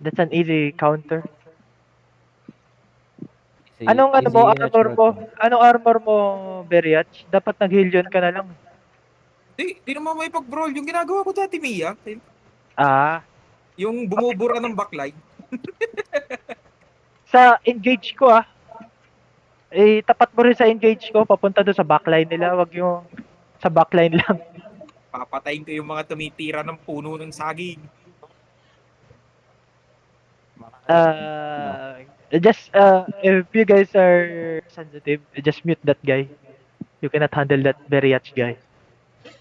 That's an easy counter. Easy, easy na Armor short mo? mo. Anong armor mo, Beriach? Dapat nag-Hillion ka na lang. Di naman may pag-brawl. Yung ginagawa ko dati, Mia. Ah, Yung bumubura ng backline. sa engage ko tapat mo rin sa engage ko, papunta doon sa backline nila, wag yung sa backline lang. Papatayin ko yung mga tumitira ng puno ng saging. No. Just if you guys are sensitive, just mute that guy. You cannot handle that Beriach guy.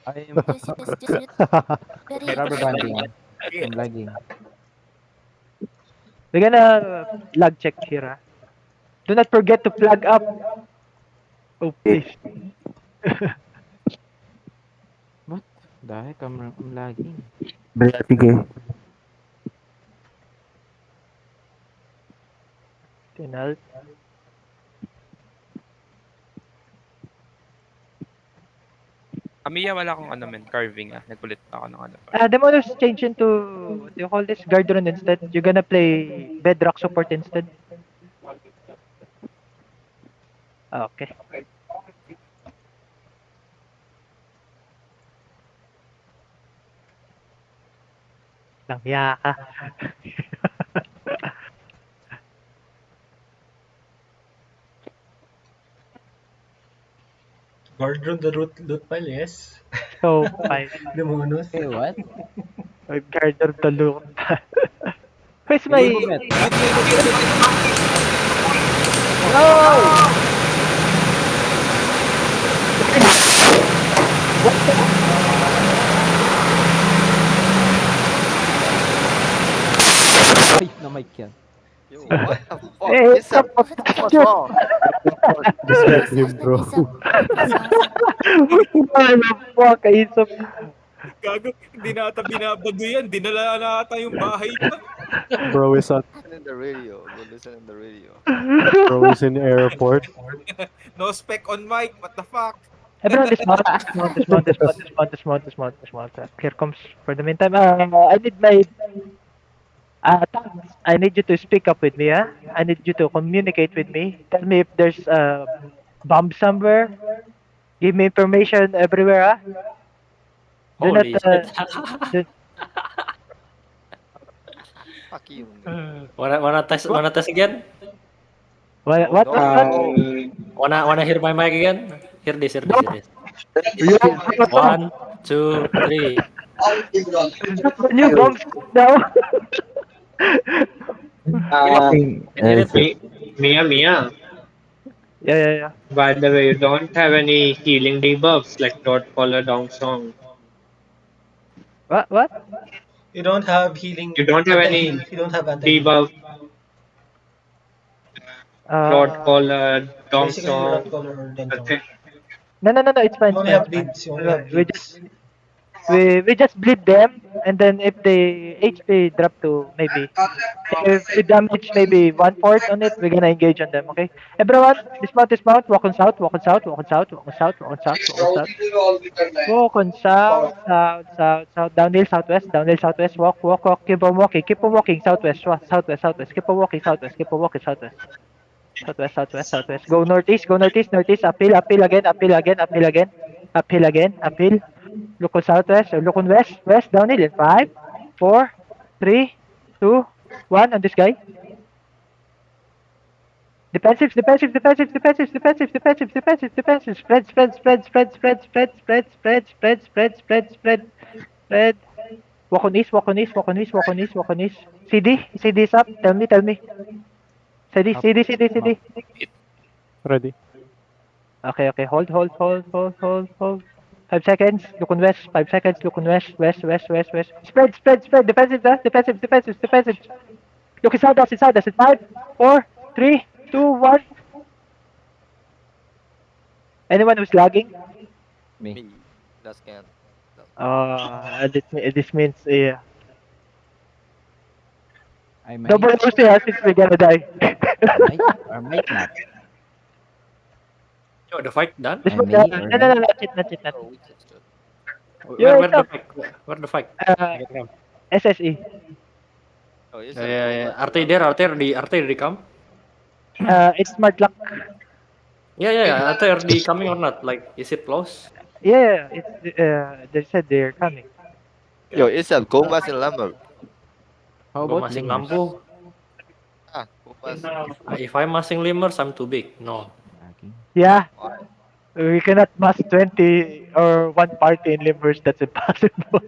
I'm Just mute. Very rubber banding. Shit. I'm lagging. We're gonna lag check here. Do not forget to flag up. Oh please. What the heck? I'm lagging. Sige. Tinal. Amiya, wala akong ano men, carving Nagkulit ako ng ano. Demonos change into what do you call this? Guardian instead. You're gonna play Bedrock support instead. Okay. Langya ka. Guardian the loot pile, yes. So, fine. Demonos. Hey, what? Guardian the loot. Where's my... Movement. No! Ay, na mic yan. Yo, what the fuck? Hey, Yes, sir. What's wrong? Disrespect him, bro. What the fuck? Kaisap. Gago, hindi na ata binabago yan. Dinala na ata yung bahay pa. Bro is at Listen in the radio. Go listen in the radio. bro is in airport. No spec on mic. What the fuck? Everyone dismount. Here comes for the meantime. I need my Thanks. I need you to speak up with me, I need you to communicate with me. Tell me if there's a bomb somewhere. Give me information everywhere, Do not, Holy shit. Fuck you. Wanna test again? What? Wanna hear my mic again? Hear this. 1, 2, 3. New bombs now. Mia. Yeah. By the way, you don't have any healing debuffs like Dot Collar Down Song. What? You don't have healing. You don't have any You don't have anti-heal. debuff. Dot Collar Down Basically, you're not Song. color or dental. Okay. No, it's fine. You only have bleeds. You only have bleeds. We just bleed them, and then if the HP drop to maybe, if we damage maybe 1/4 on it, we're gonna engage on them. Okay, everyone, dismount. Walk on south. Walk on south. Downhill southwest. Walk. Keep on walking. Southwest. Keep on walking southwest. Southwest. Go northeast. Uphill again. Look on southwest or look on west. Downhill in 5, 4, 3, 2, 1 on this guy. Defensive. Spread. Walk on east. CD is up. Tell me. CD. Ready. Okay. Hold. 5 seconds. Look on west. 5 seconds. Look on west. Spread. Defensive. Look inside us. 5, 4, 3, 2, 1. Anyone who's lagging? Me. That's can. This means I might. double OC since we're gonna die. Or might not. Yo, the fight done? I may or may. No, not yet. Oh, we just stood. Where the fight? Where the fight? SSE. Oh, you Yeah, said yeah, yeah. Boba. Are they come? It's smart lock. Yeah, yeah, yeah. Are they coming or not? Like, is it close? Yeah, they said they're coming. Yo, Isab, go mas in Lambo. How Go about masing lemurs? lampu. Ah, go mas. If I'm masing lemurs, I'm too big. No. Lagi. Yeah, Why? we cannot mass 20 or one party in Limburg. That's impossible.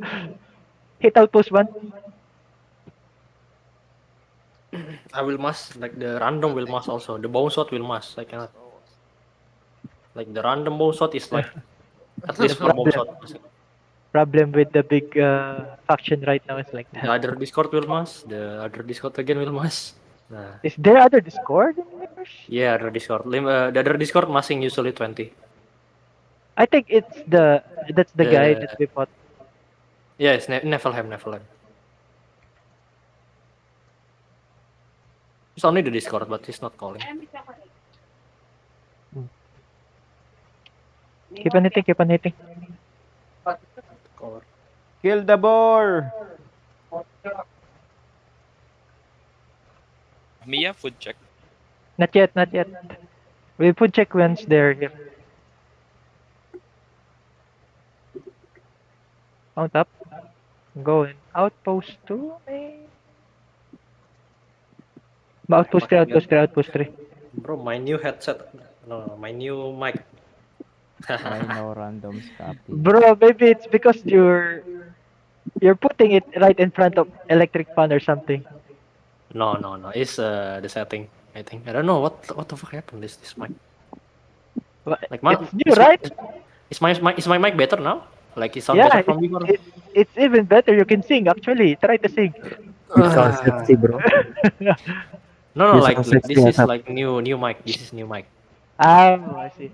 Hit outpost one. I will mass. Like, the random will mass also. The bone shot will mass. I cannot. Oh. Like, the random bone shot is like, at least 4 bone Problem. shot. Problem with the big faction right now is like The that. other Discord will mass. The other Discord again will mass. Nah. Is there other Discord in Limburg? Yeah, other Discord. The other Discord massing usually 20. I think that's the guy The that we fought. Yeah, it's Nefelheim. It's only the Discord, but he's not calling. Keep on hitting, keep on hitting. Call. Kill the boar! Mia, food check. Not yet, not yet. We'll put check once they're here. Mount up. Going. Outpost 2, maybe? Outpost 3, outpost 3, outpost 3. Bro, my new headset. No, my new mic. Why no randoms copy? Bro, maybe it's because you're putting it right in front of electric fan or something. No. It's the setting. I think. I don't know what the fuck happened. This mic. But Like it's new, right? Is my mic better now? Like it sounds Yeah, better from before? it's even better. You can sing actually. Try to sing. It sounds sexy, bro. No, You like sound sexy this as is a- like new mic. This is new mic. I see.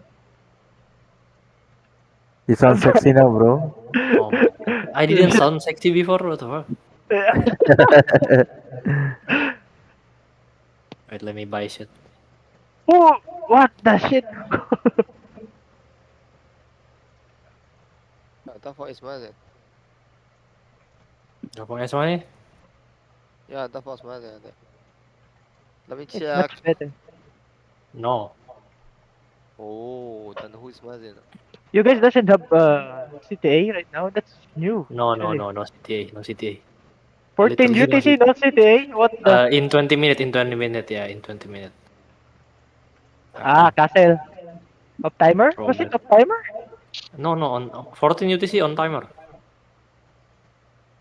You sound sexy now, bro. Oh my god. I didn't sound sexy before. What the fuck? Wait, let me buy shit. Oh, what the shit? Tafo is Mazen. Apa guys money? Yeah, Tafo is Mazen. Let me It's check. much better. No. Oh, then who is Mazen? You guys doesn't have CTA right now. That's new. No, actually. no CTA, no CTA. 14 Literally no UTC, no CTA. What the? In 20 minutes, yeah, in 20 minutes. Castle. Up timer? Was Probably. it up timer? No, on 14 UTC on timer.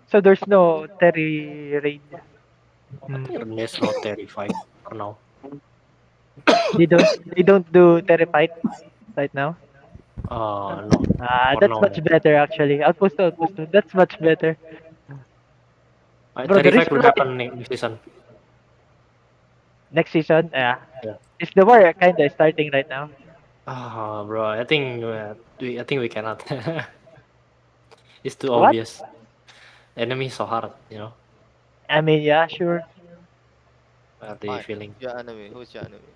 So there's no Terry raid. I think there's no terrified for now. They don't do Terry fight right now. No. For That's now, much no. better actually. Outpost 2, outpost 2. That's much better. Bro, the Terrified reason will why happen next season. next season, Yeah. is the war kinda starting right now. Bro, I think we cannot. It's too What? obvious. Enemy is so hard, you know. I mean, yeah, sure. What are they feeling? Your enemy. Who's your enemy?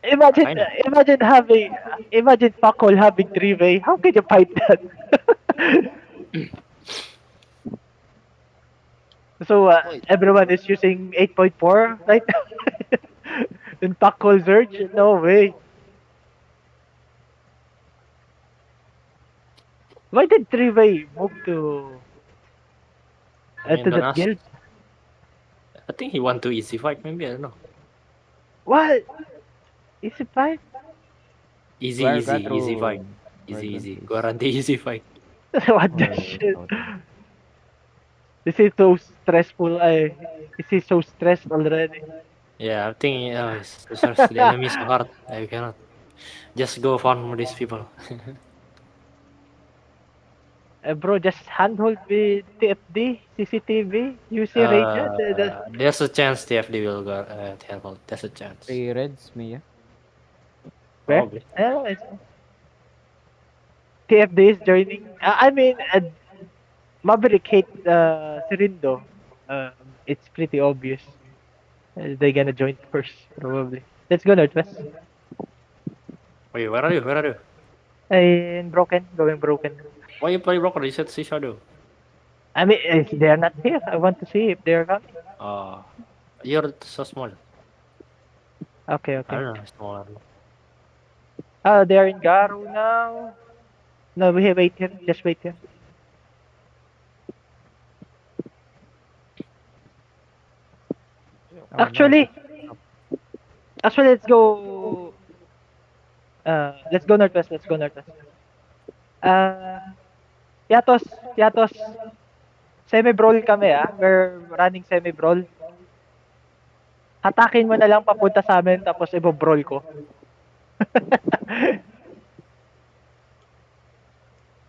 Imagine, imagine Pakol having 3-way. How can you fight that? So Wait. everyone is using 8.4 right now. In Pakol Surge? No way. Why did 3-way move to I mean, to don't that ask. guild? I think he want to easy fight. Maybe I don't know. What? Is it fight? Easy Where fight. Gatrun? Easy. Guarantee easy fight. What the shit? This is so stressful. This is so stressed already. Yeah, I think the enemy is so hard. I cannot. Just go farm these people. Bro, just handhold with TFD, CCTV, UC radio. There's a chance TFD will go handle. There's a chance. 3 reds, Mia. Probably. TFD is joining. I mean, Maverick hate Sirindo. It's pretty obvious. They're gonna join first, probably. Let's go Northwest. Wait, where are you? In Broken, going Broken. Why you play broker? You said see shadow. I mean, they're not here. I want to see if they're coming. You're so small. Okay, I okay. don't know, smaller. They're in Garo now. No, we have wait here. Just wait here. Actually, let's go. Let's go northwest. Let's go northwest. Yatos, Yatos. Semi-brawl kami We're running semi-brawl. Hatakin mo na lang papunta sa amin tapos ibo-brawl ko.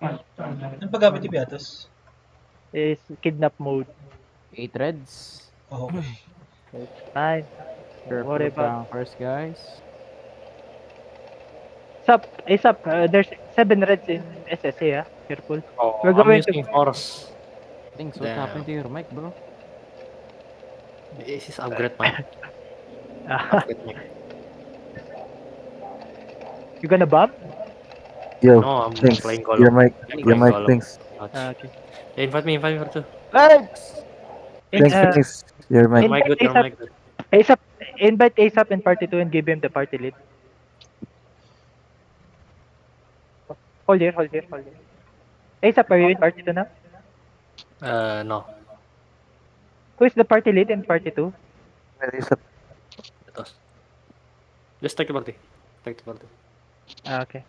Anong paggamit ni Beatos? Is kidnap mode. 8 reds. Oh, okay. It's fine. Careful Worry with about- first, guys. Sup, there's 7 reds in SSA Careful. Oh, We're I'm going to- using force. Thanks, what Damn. happened to your mic, bro? This is upgrade man. Ah, Upgrade mic. you gonna bomb? Yo, No, I'm thanks. playing Your Golem. mic, your mic, thanks. Okay. Invite me for two. Thanks! Thanks, thanks. Your mic. Your mic good, your ASAP. mic good. ASAP, invite ASAP in party 2 and give him the party lead. Hold here. ASAP, are you in party 2 now? No. Who is the party lead in party 2? Ito. Just take the party. Take the party. Okay.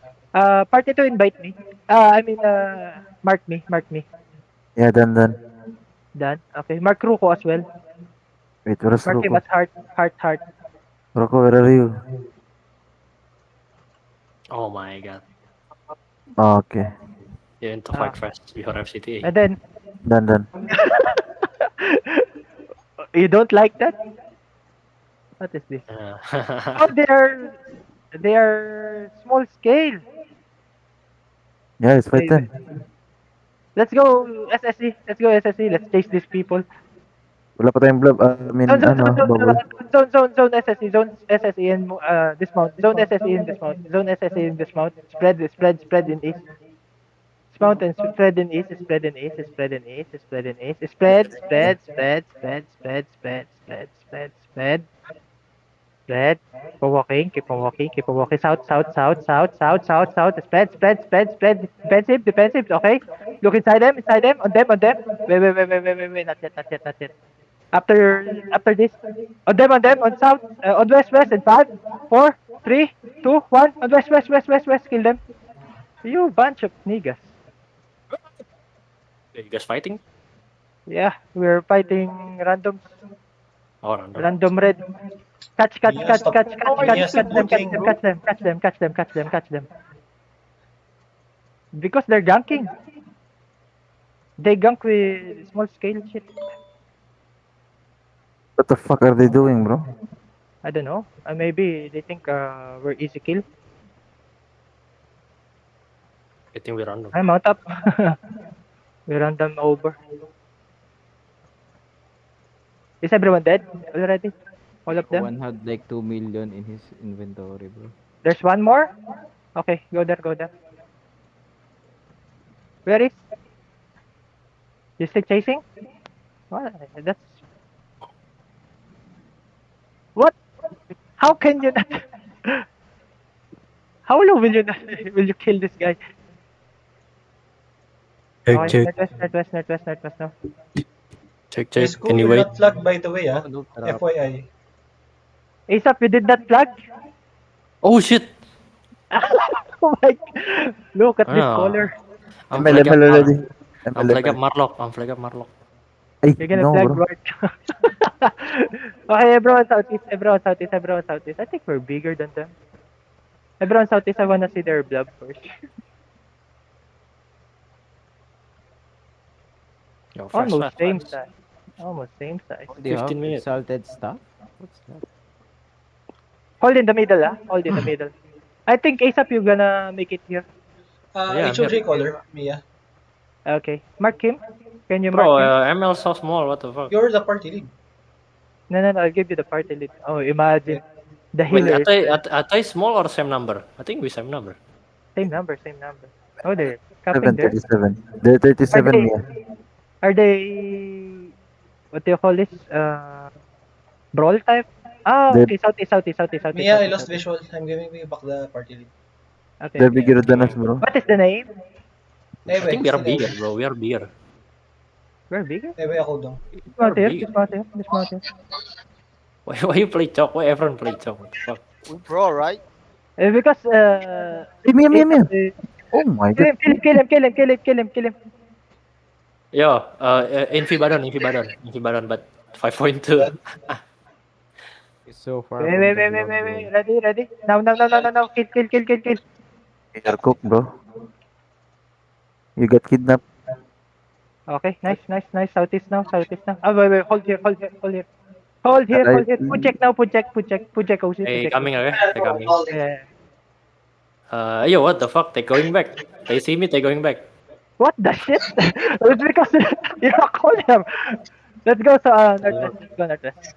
Party 2 invite me. Mark me. Yeah, done. Done. Okay. Mark Ruko as well. Wait, where's Mark him Rocco? as heart. Rocco, where are you? Oh my god. Oh, okay. You need to fight fast before FCTA. And then, Done. you don't like that? What is this? Oh, they are small scale. Yeah, it's fight then. Let's go SSC. Let's chase these people. Wala pa tayong blob. I mean, bubble. Zone SSE and dismount. Zone SSE and dismount. Spread in east. Dismount and spread in east. Spread. Keep on walking. South. Spread. Defensive. Okay. Look inside them. On them. Wait. Not yet. After this. On them. On south. On west. In 5, 4, 3, 2, 1. On west. Kill them. You bunch of niggas. You guys fighting? Yeah, we're fighting randoms. Oh, random. Random red. Catch them. Because they're ganking. They gank with small scale shit. What the fuck are they doing, bro? I don't know. Maybe they think we're easy kill. I think we're random. I'm out up. We run them over. Is everyone dead already? All of them? One had like 2 million in his inventory, bro. There's one more? Okay, go there. Where is? You still chasing? What? What? How can you not? How low will you kill this guy? Check. Northwest now. Check. Esco, Can you you're wait? not flagged by the way, No, trap. FYI. ASAP, you did that flag? Oh shit! Oh my god. Look at this Ah. color. I'm ML already. I'm flag up Marlock. Ay, You're gonna no, flag bro. Mark. Okay, everyone southeast. I think we're bigger than them. Everyone southeast, I wanna see their blob first. Yo, fast, Almost fast, same fast. size. Almost same size. Do you have 15 minutes. salted stuff? What's that? Hold in the middle, Hold in the middle. I think ASAP you're gonna make it here. Yeah, I'm HOJ here. caller, Mia. Okay. Mark him. Can you Bro, mark him? ML so small, what the fuck? You're the party lead. No, I'll give you the party lead. Oh, imagine. The Wait, healer. Atay small or same number? I think we same number. Same number. Oh, they're capping there. 37. They're 37, Are they- yeah. Are they, what do you call this? Brawl type? Ah, They're, okay, Southeast. Mia, I lost visual. I'm giving you back the party lead. Okay, they're okay. bigger than us, bro. What is the name? I think we are still bigger, Ewe. bro. We are bigger. We're bigger? Ewe ako dong. Dismount here, big. dismount here. Why you play Chok? Why everyone play Chok? What the fuck? We pro, right? Because, Hey, Mia. Oh my god. kill him. Yo, Infibadon, but 5.2. It's so far. Wait, from the block, bro. ready? Now, kill. You're cooked, bro. You got kidnapped. Okay, nice. Southeast now. Ah, wait, hold here. Hold here. Put check now, put check, OC, Hey, check. coming, okay? They coming. Yeah. Yo, what the fuck? They going back. They see me, they going back. What the shit? It's because you call them. Let's go sa Northwest.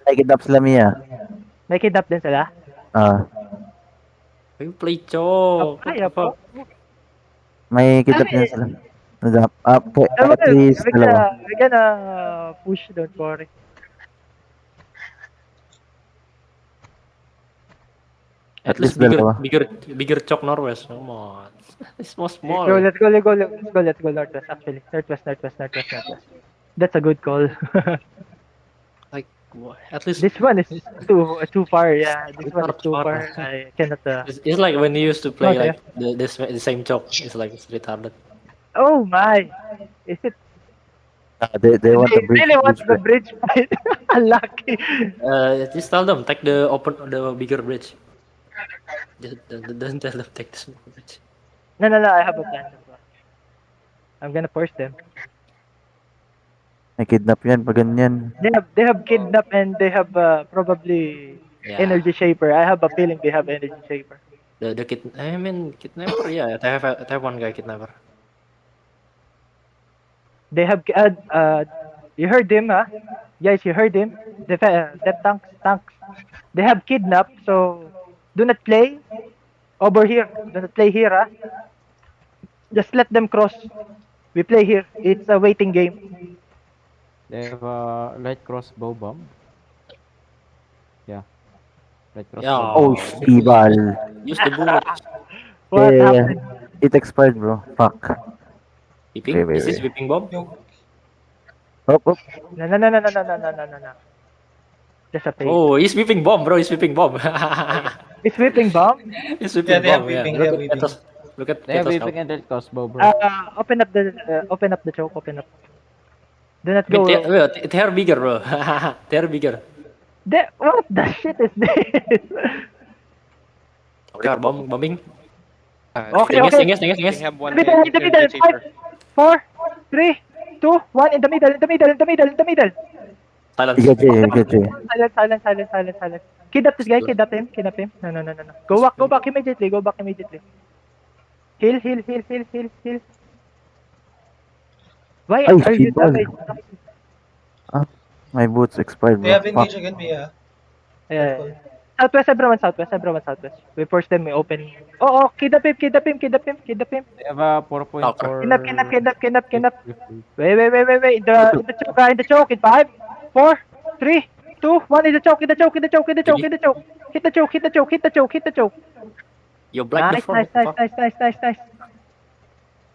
Ay, kidnap sila, Mia. May kidnap din sila? Why you play Chok? What Ay, the fuck? May kidnap din sila. Okay, at least We're dalawa. gonna push, don't worry. At At least least dalawa. bigger Chok Norwest. Come on. It's more small. Let's go Northwest, actually. Northwest. That's a good call. At least This one is too far, yeah. This It's one not is too far. far. I cannot. it's like when you used to play Okay. like the same Chok. It's like it's retarded. Oh my! Is it? They want the bridge. really want the bridge fight. Unlucky. Just tell them take the bigger bridge. Just don't tell them take the small bridge. No. I have a plan. I'm gonna force them. May kidnap yan pag ganyan. They have kidnap and they have probably Yeah. energy shaper. I have a feeling they have energy shaper. The kidnapper. Yeah, they have one guy kidnapper. They have you heard him, huh? Guys, you heard him. That tanks. They have kidnap, so do not play over here. Do not play here, huh? Just let them cross. We play here. It's a waiting game. They have a light crossbow bomb. Yeah. Light Yeah. crossbow. Oh, Ibal. Use the bullets. What Yeah. happened? It expired, bro. Fuck. Whipping? Wait. Is this whipping bomb? Oh. No. Just a fake. Oh, he's whipping bomb, bro. He's whipping bomb. It's whipping bomb. He's whipping Yeah, they have bomb. whipping, Yeah. they have Look at whipping. us. Look at They have us whipping now. and light crossbow, bro. Open up the choke. Open up. Do not I mean, go. they are bigger, bro. They are bigger. What the shit is this? They are bombing. Okay. Dinges. They have one In the middle. energy shaper. 5, 4, 3, 2, 1. In the middle. Silence. You get Jay. Silence. Kidnap this guy. Kidnap him. No. Go back immediately. Heal. Why Ay, are you Ibal. damaged? My boots expired, They bro. have Fuck. engage again, Mia. Yeah. Southwest, everyone southwest. We force them, we open. Oh, kidnap him. They have a 4.4. Kidnap. Wait. In the choke. In 5, 4, 3, 2, 1. In the choke. Hit the choke. You black the front. Nice.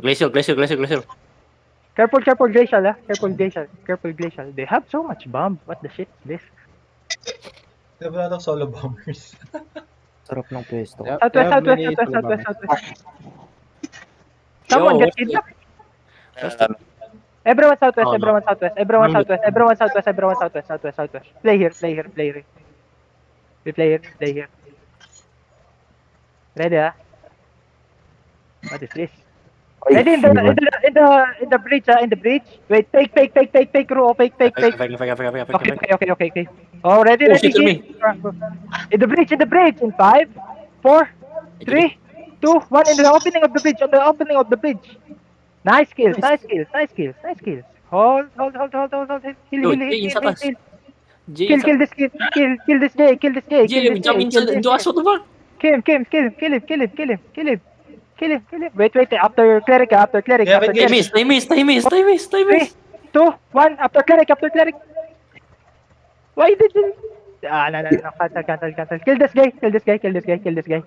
Glacial. Careful, Glacial. They have so much bomb. What the shit is this? They have a lot of solo bombers. Sarap ng pwesto. Southwest. Someone Yo, get kidnapped. Everyone southwest. Oh, no. Everyone southwest. Play here. We play here. Ready, ah? What is this? Ay, Ready in the bridge, in the bridge. Wait, fake, Ru, fake. Fake. Okay. Oh, ready, Oh, shit, kill me. In the bridge. In 5, 4, 3, 2, 1. In the opening of the bridge. Nice kills. Hold. Heal. Kill this Jay. Kill this Jay. Jim, jump into us, what the fuck? Kill him. Wait, after cleric, after cleric, Yeah, after but cleric. Stay miss. 3, 2, 1, after cleric. Why did you... No, cancel. Kill this guy.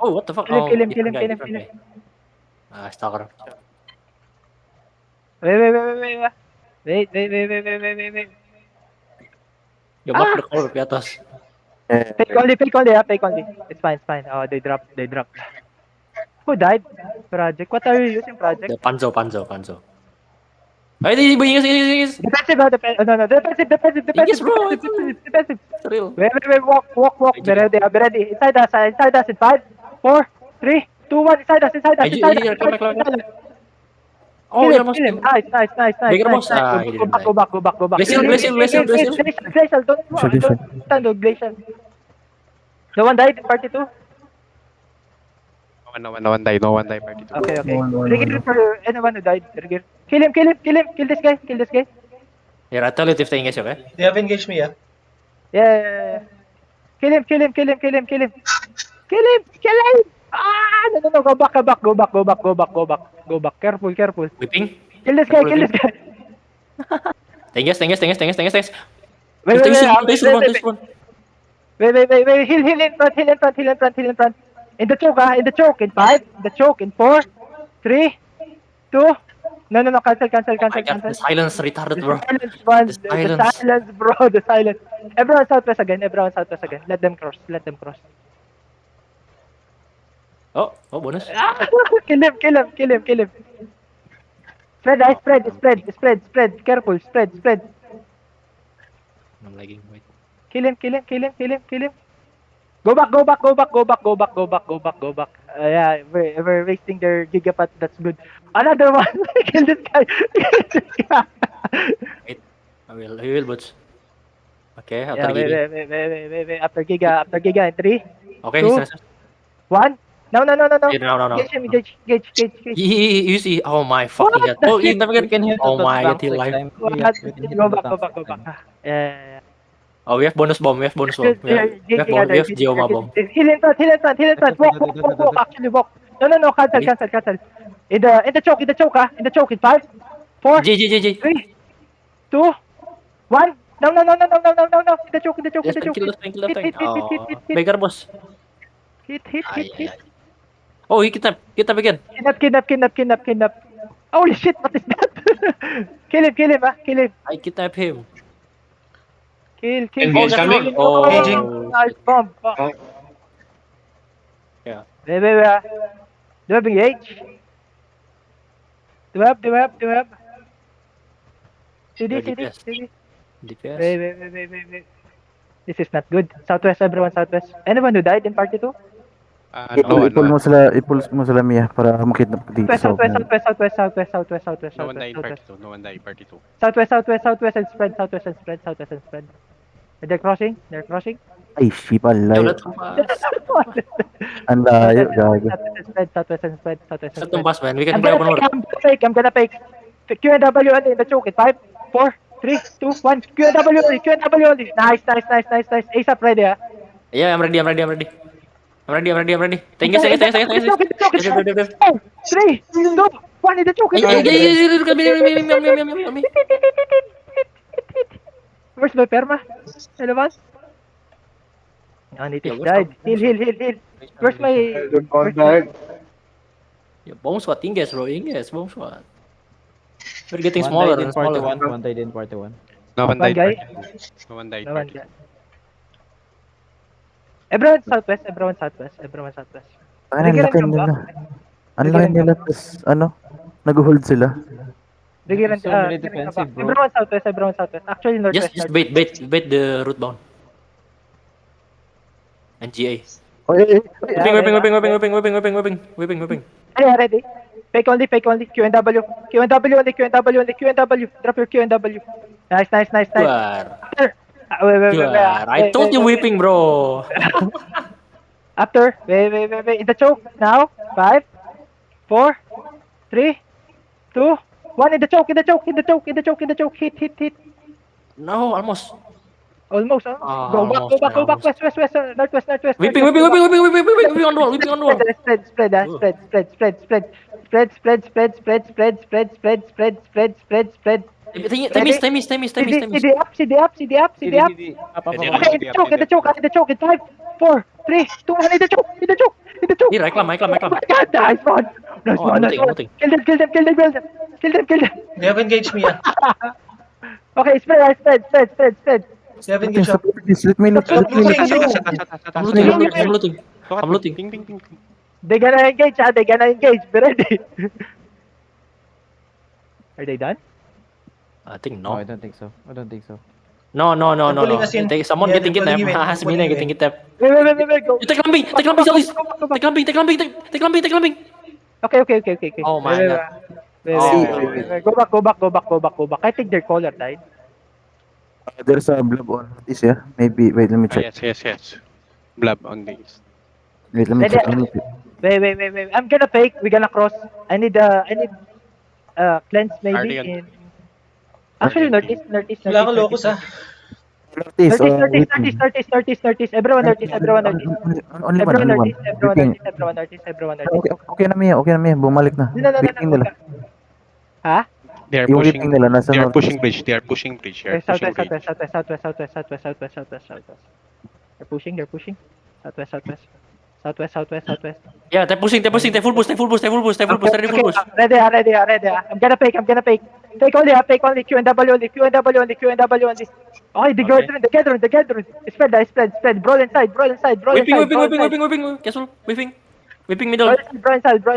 Oh, what the fuck? Kill him, Oh, kill him, different kill him, guy, kill him, different kill him. guy. Stalker. Wait. Yo, back the core, Piatos. Fake only. It's fine. Oh, they dropped. Who died? Project. What are you using, Project? The Panzo. Ay, di, Inges. Defensive, no. Defensive. Inges, bro. It's real. Wait, walk. Be ready. Inside us in 5, 4, 3, 2, 1. Inside us. Here, come back. Oh, you're almost... Kill him. Nice. Bigger boss. Ah, he didn't die. Go back. Glacial. Glacial. Don't stand on Glacial. No one died in party 2? No one died, party 2. Okay. No one. Rigir for anyone who died. Rigir. Kill him. Kill this guy. Here, I'll tell you if the Inges, okay? They have engaged me, yeah. Yeah. Kill him. Kill him. No. Go back. Careful. Whipping. Kill this guy. Tenges. Wait. This one. Wait. Heal in front. In the choke. In 5. The choke. In 4, 3, 2. No. Cancel. The silence retarded, bro. The silence, bro. The silence. Everyone southwest again. Let them cross. Oh, bonus. Kill him. Spread. Careful. Spread. I'm lagging, wait. Kill him. Go back. Yeah, we're wasting their gigapat. That's good. Another one. Kill this guy. He will boots. Okay, after Yeah, Gigi. wait. After Giga in 3, Okay, 2, he's nice. 1. No. Yeah, no. Gauge him. Gauge. You see, oh my fucking god. Oh, you never get Oh my god, he live. Go back. Yeah. Oh, we have bonus bomb. We have Geoma bomb. Heal in front. Walk. Actually, walk. No. Cancel. In the choke. In the choke. In 5, 4, G. 3, 2, 1. No. In the choke. Kill the thing. Hit. Bigger boss. Hit. Ay. Oh, he kidnap again. Kidnap. Holy shit, what is that? Kill him. I kidnap him. Kill. Engage coming. Oh. Nice bomb. Oh. Wait. Do you have engage? Do you have? CD. DPS. Wait. This is not good. Southwest, everyone southwest. Anyone who died in party 2? Ipul mo sila Mia para makidnap dito sa Southwest. No one died in party 2. Southwest and spread. They're crossing. Ay, shipal Yo, layo. let's pass. Ang layo, gago. Southwest and spread. Set them pass, man. We can play open world. I'm gonna fake. QNW only in the choke in 5, 4, 3, 2, 1. QNW only. Nice. Ace up ready, ah. Yeah, I'm ready. Thank you. 3, 2, 1 in the choke. Where's my perma? Hello, Anitis died. Heal. Where's my... Bomb SWAT, Inges, bro. Bomb SWAT. We're getting smaller and smaller. One died in party 1. No one One died guy? party 2. No one died No one party 2. died. Everyone southwest. Ang laki nila. Ang laki nila, tas nag-hold sila. So many defensive, bro. Everyone southwest. Actually, northwest. Just bait the root bound. And GA. Whipping. Yeah, ready. Fake only. QNW only. Drop your QNW. Nice. Wait. I told you whipping, bro. After. Wait. In the choke. Now. 5, 4, 3, 2, 1. In the choke. Hit. No, almost. Almost. Go back, almost, go back, almost. west, northwest. Whipping on the wall, whipping on the wall. Spread. CD up. CD. Up. Okay, in the choke, in 5, 4, 3, 2, 1, in the choke. Here, I climb. Oh my God, nice one. I'm looting. Kill them. They have engaged me, ah. Okay, spread. They have engaged up. Please, let me look. Stop looting, you! I'm looting. I'm looting. Ping. They're gonna engage, be ready. Are they done? I think No, no. I don't think so. No. Pulling us in. Someone Yeah, getting they're kidnapped. pulling you in. Has me getting kidnapped. Wait, go. You take Lambi, Solis. Take Lambi. Okay. Oh my Wait, God. wait. Go back. I think their caller died. There's a blob on this, yeah? Maybe. Wait, let me check. Yes. Blab on the east. Wait, let me check. Wait. I'm gonna fake. We're gonna cross. I need cleanse maybe Are they on- in. Actually, northeast. Wala kang locus, ah. Northeast, waiting. Northeast. Everyone northeast. Only one. Waiting. Everyone northeast. Okay na Mia. Bumalik na. No. Waiting nila. Ha? They are Yung pushing. waiting nila nasa They are north. pushing bridge. They are pushing bridge. Southwest. They're pushing. Southwest. Yeah, they're pushing. They full boost. Ready full boost. Ready. I'm gonna fake. Fake only. Q&W only. Okay, the gathering. Spread. Brawl inside. Whipping. Castle. Whipping middle. Brawl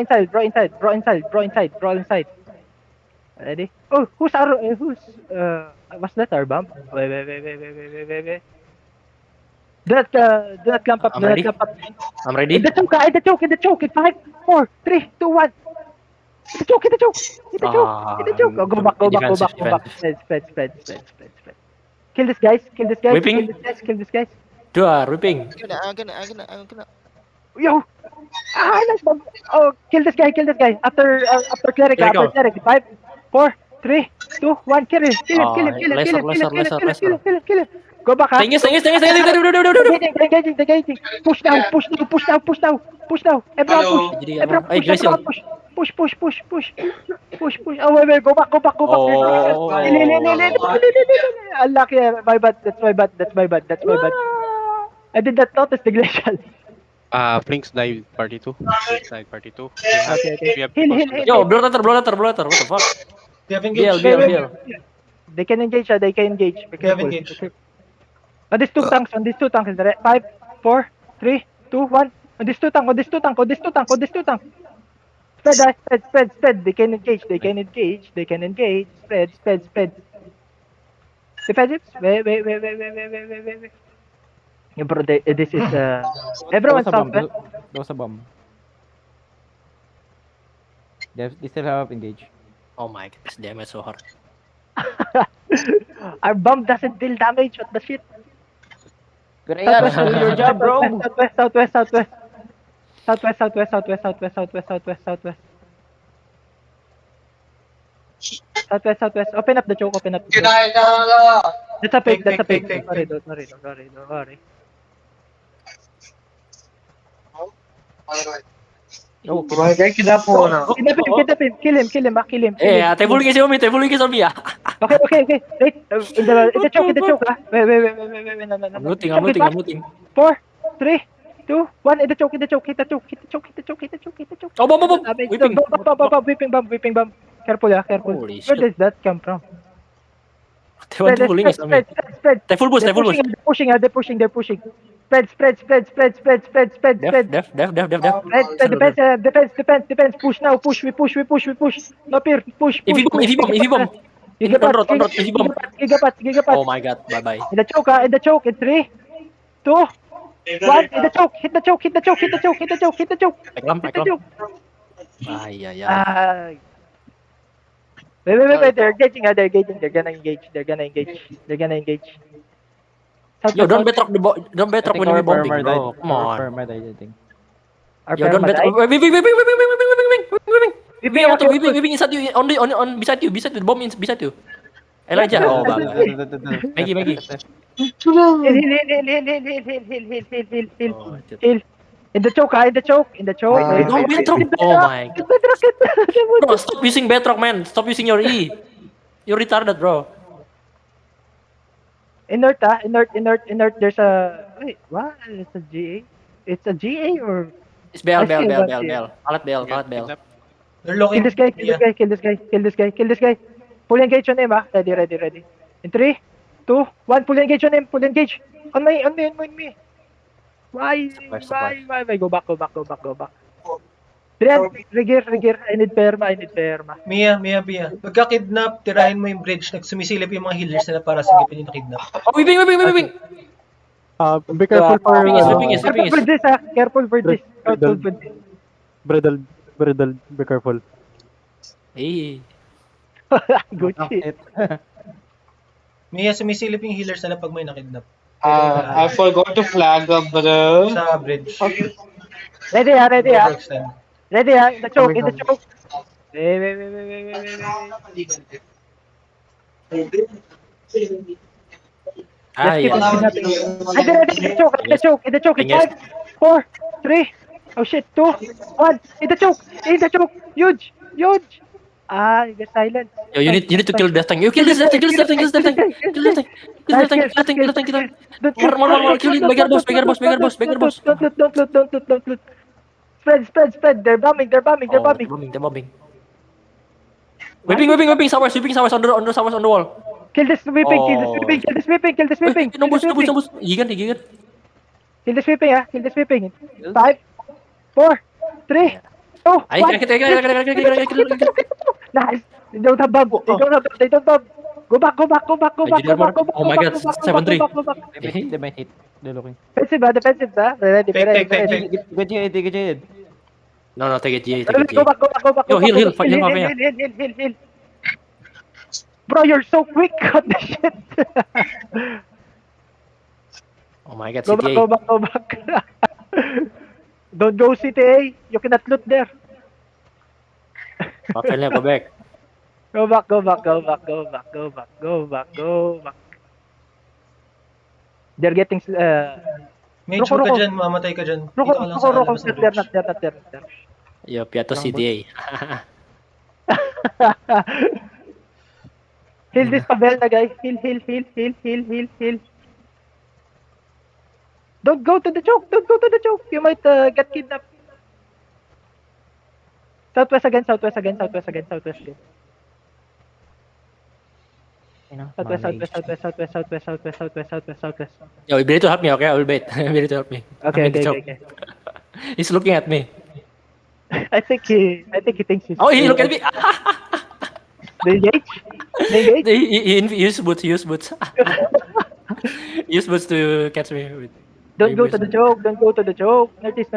inside. Ready? Oh, who's was that our bump? Wait. Do not clamp up. I'm ready. I'm ready. In the choke. In 5, 4, 3, 2, 1. In the choke. Oh, go back. Spread. Kill this guys. Whipping. Kill this guys. Two are whipping. I'm gonna. Yo! Nice bomb. Oh, kill this guy. After cleric. 5, 4, 3, 2, 1. Kill him. Kill him. Go back, ha? Tengis. Engaging. Push now. Everyone Ay, Glacial. push. Oh, wait. Go back. Oh. Unlucky. My bad. That's my bad. I did not notice the glacial. Flinks dive party 2. Okay. We have Heal. Yo, blow letter. What the fuck? They have engaged. BL. They can engage. Be careful. engaged. On these two tanks. 5, 4, 3, 2, 1. On these two tanks. Spread. They can engage. Spread. Defensives. Wait. Yeah, bro, this is everyone southwest. There was a bomb. They still have engaged. Oh my God, this damage so hard. Our bomb doesn't deal damage. What the shit? Korea, do your job, bro. Southwest. Open up the choke. That's a fake. Fake. Don't worry. Oh, Kidnap him. Kill him. Eh, they fully kill me. Okay. Wait. In the choke. Wait. No. I'm looting. 4, 3, 2, 1. In the choke. Hit the choke. Oh, bomb. Whipping bomb. Careful. Holy Where shit. does that come from? They want to fully kill me. Spread. They full boost. They're pushing. Spread. Def. Defense. Push now. Push. We push. No peer. Push. If he bomb. Gigapads. Oh my God, bye. In the choke. In 3, 2, 1. In the choke. Hit the choke. I climb. Ay. Wait. They're engaging. They're gonna engage. Yo, don't betrock when we bombing, bro. Come on. Perma died, I think. Our Yo, don't perma betrock. died. Whipping inside you, on beside you. The bomb is beside you. Elijah. Oh, bago. Maggie. Heal. Oh, shit. Heal. In the choke, in the choke. Ah. No, Bedrock. Oh my god. Bro, stop using Bedrock, man. Stop using your E. You're retarded, bro. Inert. There's a... Wait, what? It's a GA? It's a GA or... It's Bell. I see one here. Palat Bell. They're Kill looking. this guy, kill this guy. Pull engage on him, ah. Ready. In 3, 2, 1, pull engage on him, On me. Why? Go back. Rigir. I need perma. Mia. Pagka-kidnap, tirahin mo yung bridge. Nagsumisilip yung mga healers nila para sagipin yung nakidnap. Oh, whipping. Be careful for Whipping is. Careful for this, ah. Careful for this. Bridal. Be careful. Hey. Gucci. Mia, sumisilip yung healers nila pag may nakidnap. I forgot to flag up, bro. Sa bridge. Ready, ah. Overextend. In the choke. Wait. Ah, yeah. Ready. In the choke. Yes. 5, 4, 3. Oh shit, 2, 1. In the choke. Huge. Ah, you get silent. Yo, you need to kill Death Tank. You kill this Death Tank. Kill Death Tank. More. Kill it. Beggar boss. Don't loot. Spread. They're bombing. They're bombing. Whipping Sowers on the wall. Kill this whipping. No boost. Gigan. Kill this whipping. 5, 4, 3, 2, 1. I Nice. They don't have bomb. They don't bomb. Go back. Oh my god, 7-3. They might hit. They're looking. Defensive ba? Ready. Get your No, take it, GA. Go back. Yo, heal. Heal. Bro, you're so quick. What the shit? Oh my god, Go CTA. back. Don't go CTA. You cannot loot there. Papel na, go back. Go back. They're getting Mage, huwag ka dyan. Mamatay ka dyan. Dito ka lang sa Roko. labas ng bridge. Not there. Yo, Piato CTA. Heal this Pavel na guy. Heal. Don't go to the choke. You might get kidnapped. Southwest again. Southwest. Yo, you need to help me, okay? I will bait. You need to help me. Okay. He's looking at me. I think he thinks he's... Oh, he look at me. They engage? He use boots. Use boots to catch me. Don't go to the choke. Notice.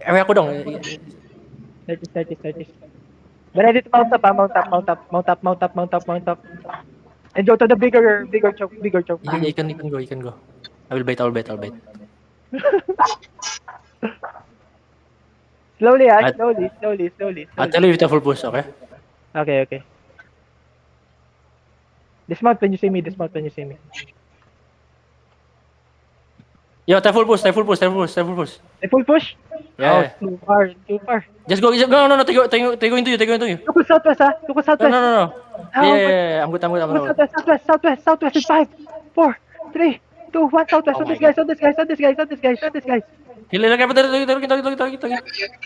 Ewan ako dong. Notice. But ready to mount up. And go to the bigger choke. You can go. I will bait. Slowly. I'll tell you with a full push, okay? Okay. Dismount when you see me. Yo, take full push. A full push? Yeah. Oh, too far. Just go. No. Take go into you. Look at Southwest, ah. No. Yeah. I'm good. Southwest is 5, 4, 3, 2, 1. Southwest. On this guy. Look at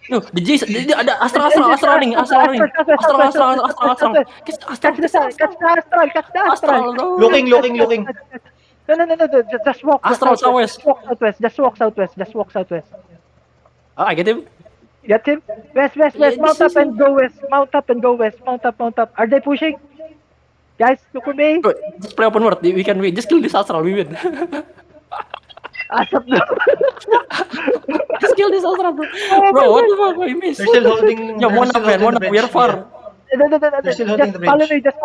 Yo, the Jason. Ada Astra running. Astra. Catch the Astral. Oh. Looking. No. Just walk. Astral Southwest. Just walk Southwest. Oh, I get him. Get him? West. Mount up and go west. Mount up. Are they pushing? Guys, look at me. Bro, just play open world. We can win. Just kill this Astral. We win. Asap na. Just kill this Astral, bro. Bro, what the fuck? I missed. They're still holding. Yo, one up. We are far. No. They're still holding the bridge. Just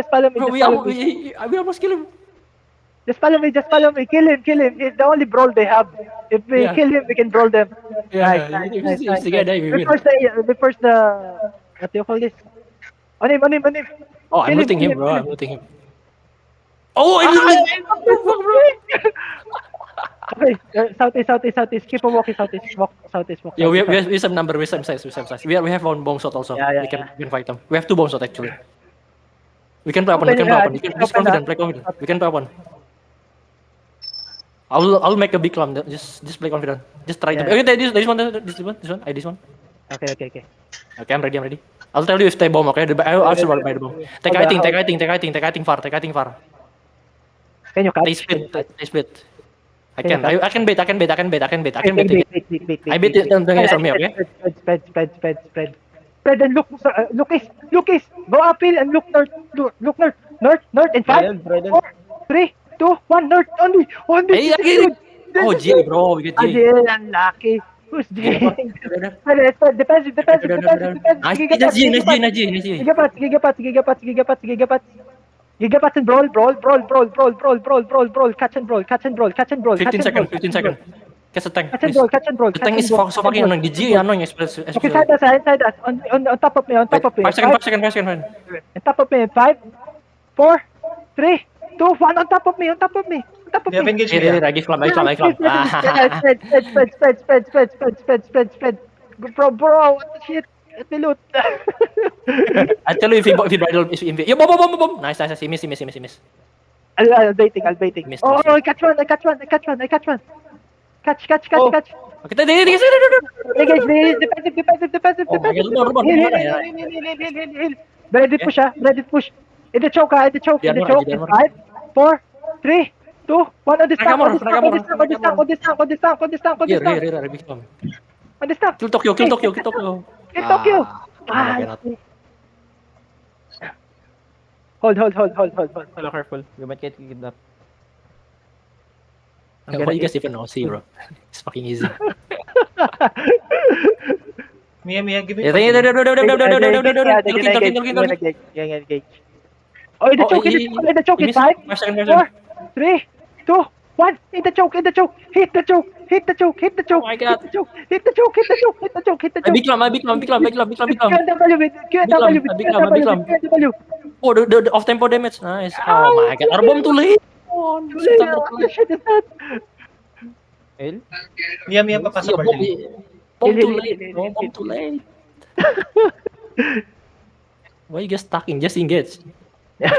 follow me. Bro, we almost kill him. Just follow me. Kill him. It's the only brawl they have. If we kill him, we can brawl them. Yeah, Nice. if the guy die, we win. We first the what do you call this? On him. Oh, I'm Kill him, looting kill him, him, bro. kill I'm him. looting him. Oh, I'm Okay, southeast. Keep on walking southeast. Walk southeast. Yeah, we have, southeast. we have some number, we have some size, we have some size. We have one bomb shot also. Yeah, yeah, We can fight them. We have 2 bomb shot actually. We can play open. Open, We can play yeah, open. You can just open confident. up. Play confident. We can play open. I'll make a big climb. Just play confident. Just try to. Yeah. Okay, this one. This one. Okay. Okay, I'm ready. I'll tell you if they bomb. Okay, I'll survive by the bomb. Take kiting far. Can you catch? They split. I can bait. I can bait. Wait. I bait them from me. Okay. Spread and look east. Go uphill and look north. North in 5, 4, 3, 2, 1. North only. Hey, oh, Jay, bro. We get Jay. Adil, unlucky. Who's Jay? Defensive. Nice Jay. Gigapats and brawl. Catch and brawl. 15 seconds. Catch the tank, please. Catch and brawl. The tank is so fucking annoying. The G annoying, especially. Okay, side us. On top of me. 5 seconds. On top of me. 5, 4, 3, 2, 1. On top of me. They have engaged me. I give climb. Spread. Bro, what the shit? Let me loot. I tell you if he bridle, yo, bomb. Nice. He miss. I'll baiting. Missed. Oh, I catch one. Catch. Okay, Engage, defensive. Oh my God, Heal. Ready push. In the choke. Yeah, no, 5, 4, 3, 2, 1. On this tank. Nakamura. On this tank. Here, big bomb. On this tank. Kill Tokyo. Kill Tokyo. I cannot. Hold. Hello, careful. You might get kidnapped. What you guys even know? 0. It's fucking easy. Mia, give me. Yeah, Engage. Oh, in the choke. In 5, 4, 3, 2, 1. In the choke. Hit the choke. Oh my God. Hit the choke. Big climb. QW. Oh, the off tempo damage. Nice. Oh my God. Our bomb too late. What the shit is that? El? Mia, papasa Yeah, Bartley. bomb too late. Bomb too late. Why you guys stacking? Just engage.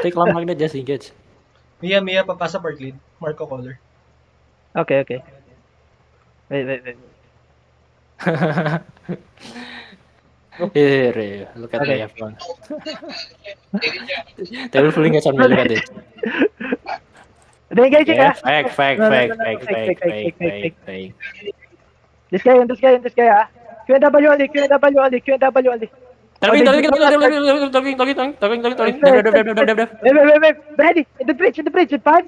Take climb like that. Just engage. Mia, papasa Bartley. Marco Collar. Okay. Wait. Here, look at Okay. the F1. They will fling us on me. Look at it. They're engaging, Yeah, ah. fake. This guy, ah. QW only. Talking. Wait. Ready. In the bridge. In 5,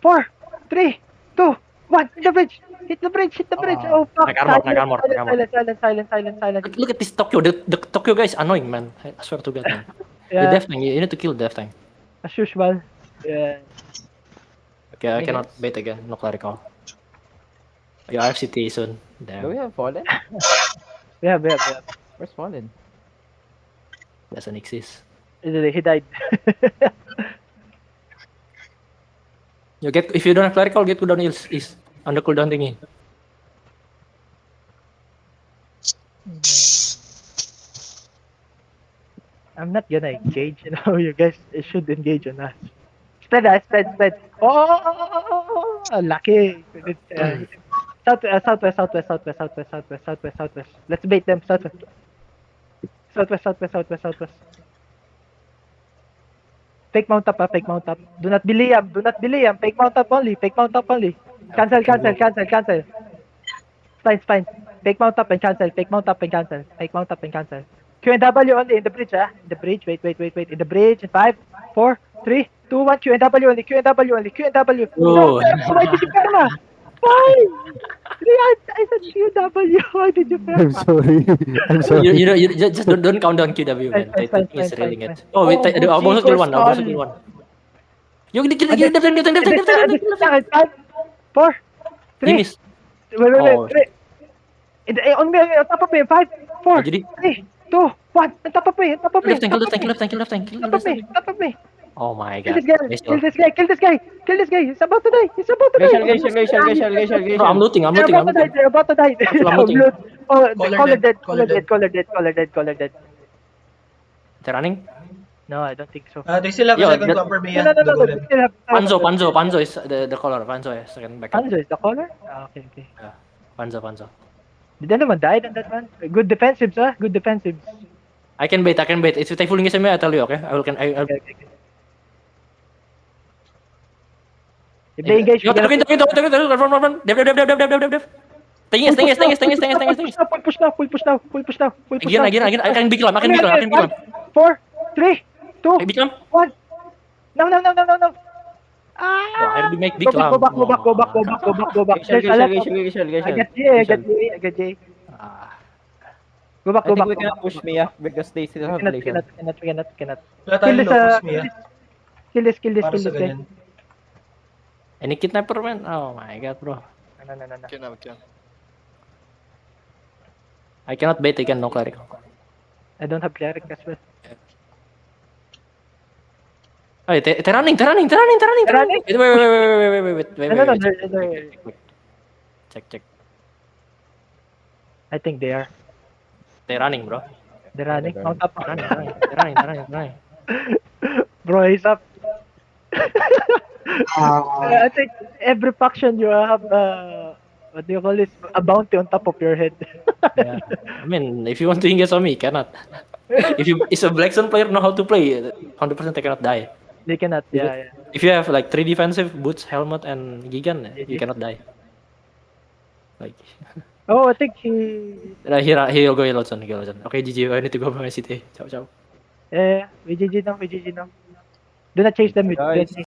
4, 3, 2, 1. In the bridge. Hit the bridge. Oh, fuck. Nag armor. Silence. Look at this Tokyo. The Tokyo guy is annoying, man. I swear to God, man. The Yeah, Death Tank. You need to kill Death Tank. as usual. Yeah. Okay, I cannot bait again. No clerical. You have CT soon. Do we Damn, have Fallen? We have. Where's Fallen? doesn't exist. He died. If you don't have clerical, get cooldown is under cooldown thingy. I'm not gonna engage. You guys should engage on us. Spread. Oh, lucky. Southwest. Let's bait them. Southwest. Fake mount up. Do not delay him. Fake mount up only. Cancel. Fine. Fake mount up and cancel. QNW only in the bridge, ah. In the bridge. Wait. In the bridge. In 5, 4, 3, 2, 1. QNW only. Oh. Why did you perma? Why? I said QW. Why did you perma? I'm sorry. You just don't count down QW, man. I think it's railing it. Oh, wait, the almost kill one. You kill the 5, 4, 3. He missed. Wait. Oh. On top of me. 5, 4, Jadi 3, 2, 1. On top of me. On top of me. Left tank, Top left of tank, me. left tank, left tank. Top of me. Top of me. Oh my Kill god. this guy. Nice Kill job. this guy. Kill this guy. Kill this guy. He's about to die. He's about to die. No, I'm looting, I'm They're looting, I'm about to die. looting. They're about to die. I'm looting. Loot. Oh, Caller caller dead, dead. caller Caller dead. Caller dead. Caller dead. Caller dead. They're running. No, I don't think so. They still have Yo, a second that- copper, No, Mia. no, no, The no. golem. They still have time. Panzo is the caller. Panzo is second backup. Panzo is the caller? Ah, okay, okay. Panzo. Did anyone die on that one? Good defensives, huh? Good defensives. I can bait. If you take full engagement, I tell you, okay? I'll Okay, okay. If they engage, Yo, we gotta- run. Dev. Staying. Push now. Again. I can be climb. 4, 3, 2, I become. 1. No. I will make big Go back. climb. Go back. There's a left. I get J. Go back. push Mia because they still have Cannot. Wala Kill tayong this, locus, Mia. Kill this Para sa guy. ganyan. Any kidnapper, man? Oh my god, bro. No. Can. I cannot bait again, no cleric. I don't have cleric as well. Ay, they're running. Running? Wait. No, they're- Check. I think they are. They're running, bro. They're running. On top. They're running. Bro, he's up. I think every faction you have what do you call this? A bounty on top of your head. Yeah. I mean, if you want to engage on me, cannot. If a Blackstone player know how to play, 100% they cannot die. They cannot. Yeah. If you have like 3 defensive boots, helmet, and Gigan, you cannot die. Like Oh, I think he. he'll go Yellowstone. Okay, GG. I need to go by my city. Ciao. We GG now. Do not chase them with.